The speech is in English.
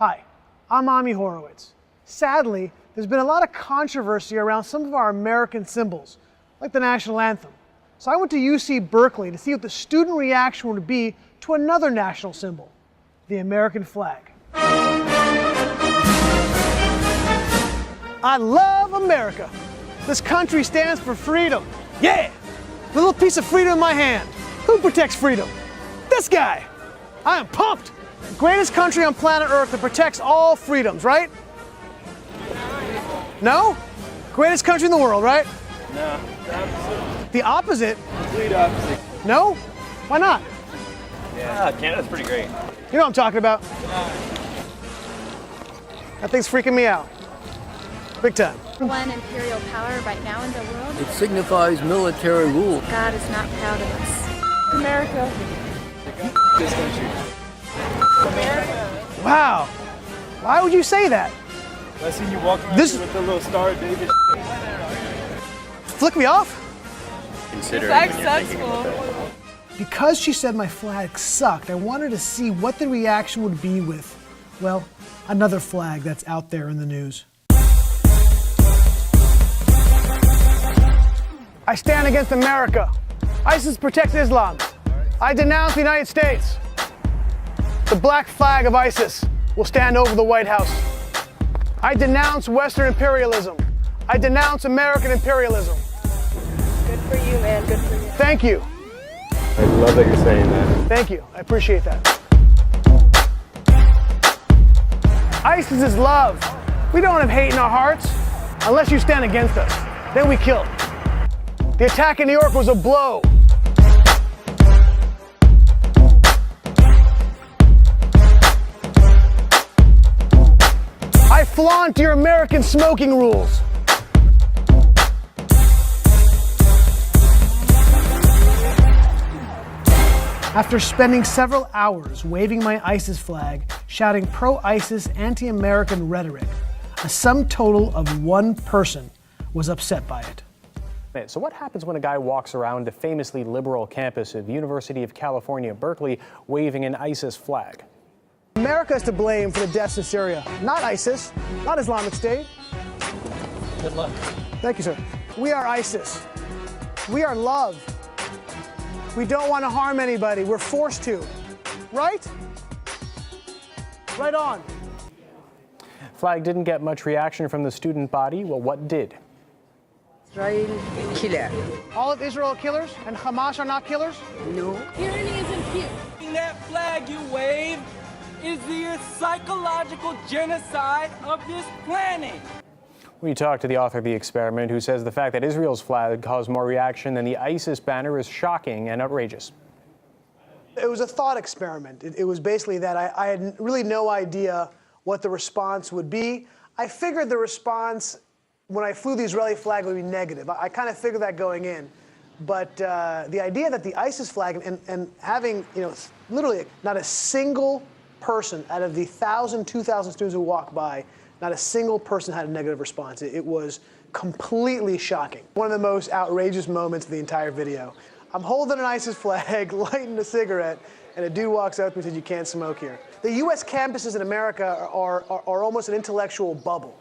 Hi, I'm Ami Horowitz. Sadly, there's been a lot of controversy around some of our American symbols, like the national anthem. So I went to UC Berkeley to see what the student reaction would be to another national symbol, the American flag. I love America. This country stands for freedom. Yeah! The little piece of freedom in my hand. Who protects freedom? This guy! I am pumped! The greatest country on planet Earth that protects all freedoms, right? No? Greatest country in the world, right? No, the opposite. The opposite? Complete opposite. No? Why not? Yeah, Canada's pretty great. You know what I'm talking about. That thing's freaking me out. Big time. One imperial power right now in the world. It signifies military rule. God is not proud of us. America. This country. America. Wow. Why would you say that? I seen you walking around This- here with the little Star of David. Flick me off? Consider Because she said my flag sucked, I wanted to see what the reaction would be with, well, another flag that's out there in the news. I stand against America. ISIS protects Islam. I denounce the United States. The black flag of ISIS will stand over the White House. I denounce Western imperialism. I denounce American imperialism. Good for you, man. Good for you. Thank you. I love that you're saying that. Thank you. I appreciate that. ISIS is love. We don't have hate in our hearts unless you stand against us. Then we kill. The attack in New York was a blow. I flaunt your American smoking rules. After spending several hours waving my ISIS flag, shouting pro-ISIS, anti-American rhetoric, a sum total of one person was upset by it. So what happens when a guy walks around the famously liberal campus of University of California, Berkeley, waving an ISIS flag? America is to blame for the deaths in Syria, not ISIS, not Islamic State. Good luck. Thank you, sir. We are ISIS. We are love. We don't want to harm anybody. We're forced to. Right? Right on. Flag didn't get much reaction from the student body. Well, what did? Israel killer. All of Israel are killers and Hamas are not killers? No. Tyranny isn't cute. That flag you wave is the psychological genocide of this planet. We talked to the author of the experiment, who says the fact that Israel's flag caused more reaction than the ISIS banner is shocking and outrageous. It was a thought experiment. It was basically that I had really no idea what the response would be. I figured the response when I flew the Israeli flag would be negative. I kind of figured that going in. But the idea that the ISIS flag and having, literally not a single person out of the 1,000, 2,000 students who walked by, not a single person had a negative response. It was completely shocking. One of the most outrageous moments of the entire video. I'm holding an ISIS flag, lighting a cigarette, and a dude walks up and says, "You can't smoke here." The U.S. campuses in America are almost an intellectual bubble.